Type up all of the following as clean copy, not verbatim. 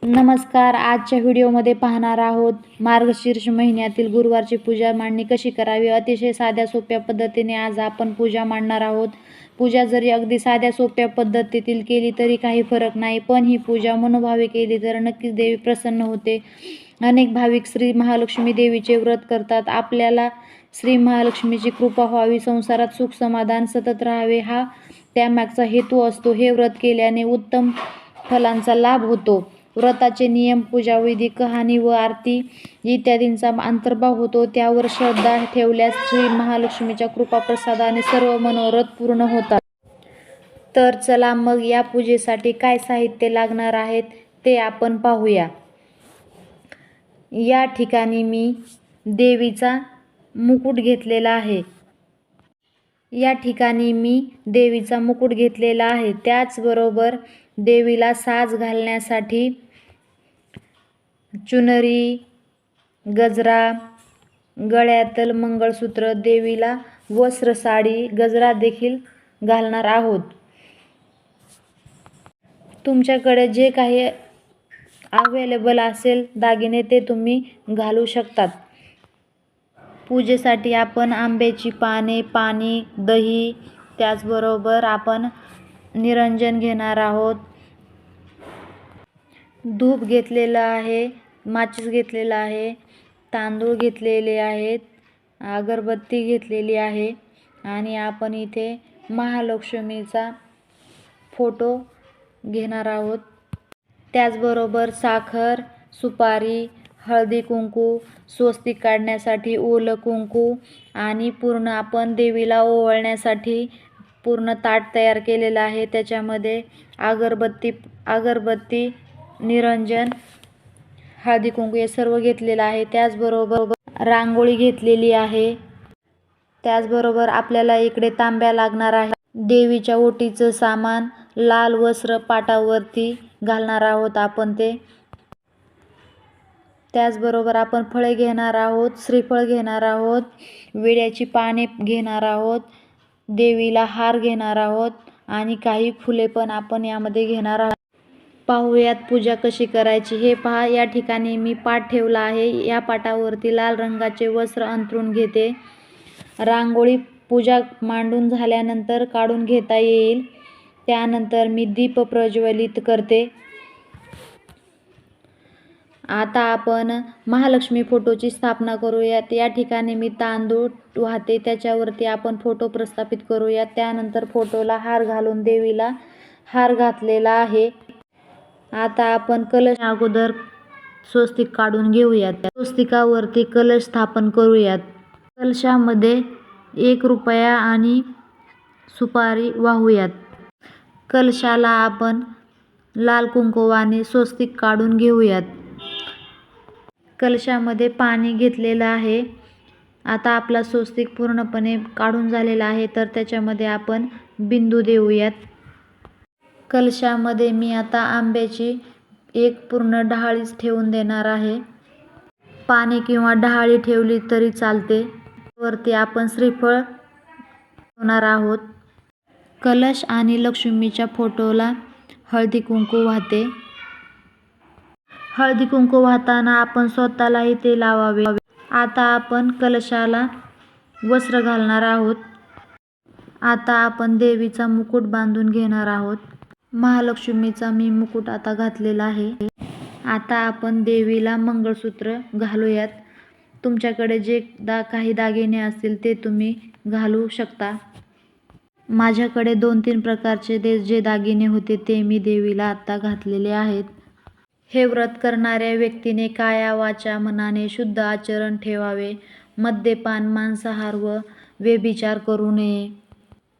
नमस्कार. आजच्या व्हिडिओमध्ये पाहणार आहोत मार्गशीर्ष महिन्यातील गुरुवारची पूजा मांडणी कशी करावी. अतिशय साध्या सोप्या पद्धतीने आज आपण पूजा मांडणार आहोत. पूजा जरी अगदी साध्या सोप्या पद्धतीतील केली तरी काही फरक नाही, पण ही पूजा मनोभावे केली तर नक्कीच देवी प्रसन्न होते. अनेक भाविक श्री महालक्ष्मी देवीचे व्रत करतात. आपल्याला श्री महालक्ष्मीची कृपा व्हावी, संसारात सुख समाधान सतत राहावे हा त्यामागचा हेतू असतो. हे व्रत केल्याने उत्तम फलांचा लाभ होतो. व्रताचे नियम, पूजाविधी, कहाणी व आरती इत्यादींचा अंतर्भाव होतो. त्यावर श्रद्धा ठेवल्यास श्री महालक्ष्मीच्या कृपाप्रसादाने सर्व मनोरथ पूर्ण होतात. तर चला मग या पूजेसाठी काय साहित्य लागणार आहेत ते आपण पाहूया. या ठिकाणी मी देवीचा मुकुट घेतलेला आहे. त्याचबरोबर देवीला साज घालण्यासाठी चुनरी, गजरा, गळ्यातलं मंगळसूत्र, देवीला वस्त्र, साडी, गजरा देखील घालणार आहोत. तुमच्याकडे जे काही अवेलेबल असेल दागिने ते तुम्ही घालू शकतात. पूजेसाठी आपण आंब्याची पाने, पाणी, दही, त्याचबरोबर आपण निरंजन घेणार आहोत. धूप घेतलेला आहे, माचीस घेतलेला आहे, तांदूळ घेतलेले आहेत, अगरबत्ती घेतलेली आहे आणि आपण इथे महालक्ष्मीचा फोटो घेणार आहोत. त्याचबरोबर साखर, सुपारी, हळदी कुंकू, स्वस्तिक काढण्यासाठी ओलं कुंकू आणि पूर्ण आपण देवीला ओवाळण्यासाठी पूर्ण ताट तयार केलेलं आहे. त्याच्यामध्ये अगरबत्ती, निरंजन, हळदी कुंकू हे सर्व घेतलेलं आहे. त्याचबरोबर रांगोळी घेतलेली आहे. त्याचबरोबर आपल्याला इकडे तांब्या लागणार आहे. देवीच्या ओटीचं सामान, लाल वस्त्र पाटावरती घालणार आहोत आपण ते. त्याचबरोबर आपण फळे घेणार आहोत, श्रीफळ घेणार आहोत, विड्याची पाने घेणार आहोत, देवीला हार घेणार आहोत आणि काही फुले पण आपण यामध्ये घेणार आहोत. पाहूयात पूजा कशी करायची. हे पहा, या ठिकाणी मी पाट ठेवला आहे. या पाटावरती लाल रंगाचे वस्त्र अंथरून घेते. रांगोळी पूजा मांडून झाल्यानंतर काढून घेता येईल. त्यानंतर मी दीप प्रज्वलित करते. आता आपण महालक्ष्मी फोटोची स्थापना करूयात. या ठिकाणी मी तांदूळ वाहते, त्याच्यावरती आपण फोटो प्रस्थापित करूयात. त्यानंतर फोटोला हार घालून देवीला हार घातलेला आहे. आता आपण कलश अगोदर स्वस्तिक काढून घेऊयात. स्वस्तिकावरती कलश स्थापन करूयात. कलशामध्ये 1 रुपया आणि सुपारी वाहूयात. कलशाला आपण लाल कुंकवाने स्वस्तिक काढून घेऊयात. कलशामध्ये पाणी घेतलेलं आहे. आता आपला स्वस्तिक पूर्णपणे काढून झालेला आहे, तर त्याच्यामध्ये आपण बिंदू देऊयात. कलशामध्ये मी आता आंब्याची एक पूर्ण डहाळीच ठेवून देणार आहे. पाने किंवा डहाळी ठेवली तरी चालते. वरती आपण श्रीफळ ठेवणार आहोत. कलश आणि लक्ष्मीच्या फोटोला हळदी कुंकू वाहते. हळदी कुंकू वाहताना आपण स्वतःलाही ते लावावे. आता आपण कलशाला वस्त्र घालणार आहोत. आता आपण देवीचा मुकुट बांधून घेणार आहोत. महालक्ष्मीचा मी मुकुट आता घातलेला आहे. आता आपण देवीला मंगळसूत्र घालूयात. तुमच्याकडे जे काही दागिने असतील ते तुम्ही घालू शकता. माझ्याकडे 2-3 प्रकारचे जे दागिने होते ते मी देवीला आता घातलेले आहेत. हे व्रत करणाऱ्या व्यक्तीने काया वाचा मनाने शुद्ध आचरण ठेवावे. मद्यपान, मांसाहार व व्यभिचार करू नये.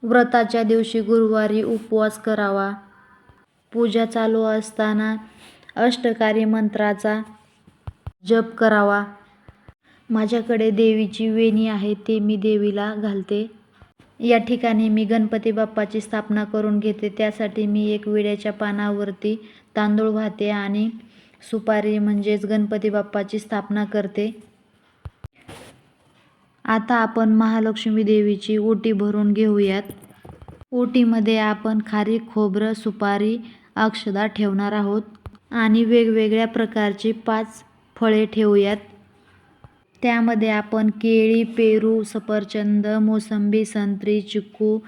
व्रताच्या दिवशी गुरुवारी उपवास करावा. पूजा चालू असताना अष्टकारी मंत्राचा जप करावा. माझ्याकडे देवीची वेणी आहे, ते मी देवीला घालते. या ठिकाणी मी गणपती बाप्पाची स्थापना करून घेते. त्यासाठी मी एक विड्याच्या पानावरती तांदूळ वाहते आणि सुपारी म्हणजेच गणपती बाप्पाची स्थापना करते. आता आपण महालक्ष्मी देवीची ओटी भरून घेऊयात. ओटीमध्ये आपण खारीक, खोबरं, सुपारी, अक्षदा ठेवणार आहोत. आणि वेगवेगळ्या प्रकारची 5 फळे ठेवूयात. त्यामध्ये आपण केळी, पेरू, सफरचंद, मोसंबी, संत्री, चिकू,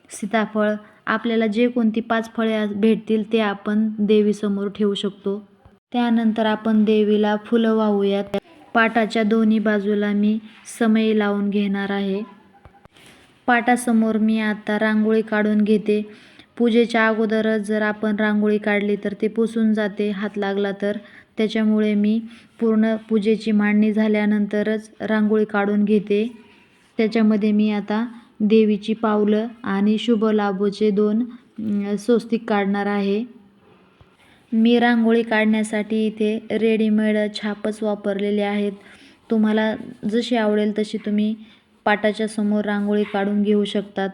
सीताफळ आपल्याला जे कोणती 5 फळे भेटतील ते आपण देवीसमोर ठेवू शकतो. त्यानंतर आपण देवीला फुलं वाहूयात. पाटाच्या दोन्ही बाजूला मी समई लावून घेणार आहे. पाटासमोर मी आता रांगोळी काढून घेते. पूजेच्या अगोदरच जर आपण रांगोळी काढली तर ते पुसून जाते हात लागला तर. त्याच्यामुळे मी पूर्ण पूजेची मांडणी झाल्यानंतरच रांगोळी काढून घेते. त्याच्यामध्ये मी आता देवीची पावलं आणि शुभ लाभोचे 2 स्वस्तिक काढणार आहे. मी रांगोळी काढण्यासाठी इथे रेडीमेड छापच वापरलेले आहेत. तुम्हाला जशी आवडेल तशी तुम्ही पाटाच्या समोर रांगोळी काढून घेऊ शकतात.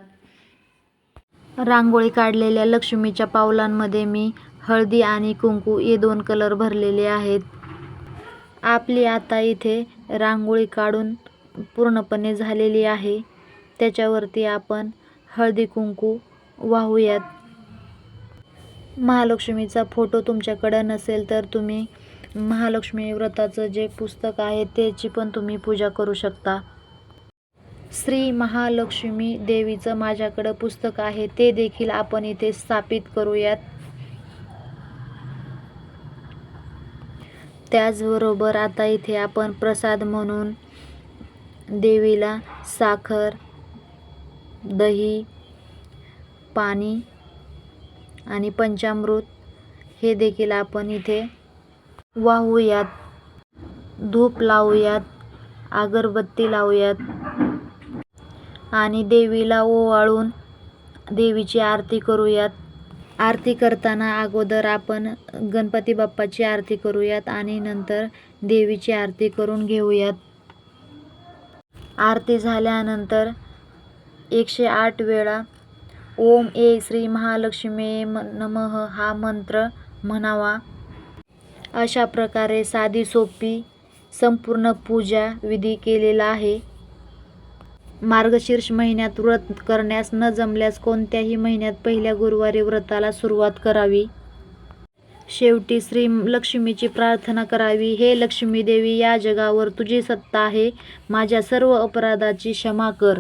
रांगोळी काढलेल्या लक्ष्मीच्या पावलांमध्ये मी हळदी आणि कुंकू हे 2 कलर भरलेले आहेत. आपली आता इथे रांगोळी काढून पूर्णपणे झालेली आहे. त्याच्यावरती आपण हळदी कुंकू वाहूयात. महालक्ष्मीचा फोटो तुमच्याकडे नसेल तर तुम्ही महालक्ष्मी व्रताचं जे पुस्तक आहे त्याची पण तुम्ही पूजा करू शकता. श्री महालक्ष्मी देवीचं माझ्याकडं पुस्तक आहे ते देखील आपण इथे स्थापित करूयात. त्याचबरोबर आता इथे आपण प्रसाद म्हणून देवीला साखर, दही, पाणी आणि पंचामृत हे देखील आपण इथे वाहूयात. धूप लावूयात, अगरबत्ती लावूयात आणि देवीला ओवाळून देवीची आरती करूयात. आरती करताना अगोदर आपण गणपती बाप्पाची आरती करूयात आणि नंतर देवीची आरती करून घेऊयात. आरती झाल्यानंतर 108 वेळा ओम ऐ श्री महालक्ष्मी नमः हा मंत्र म्हणावा. अशा प्रकारे साधी सोपी संपूर्ण पूजा विधी केलेला आहे. मार्गशीर्ष महिन्यात व्रत करण्यास न जमल्यास कोणत्याही महिन्यात पहिल्या गुरुवारी व्रताला सुरुवात करावी. शेवटी श्री लक्ष्मीची प्रार्थना करावी. हे लक्ष्मी देवी, या जगावर तुझी सत्ता आहे. माझ्या सर्व अपराधाची क्षमा कर.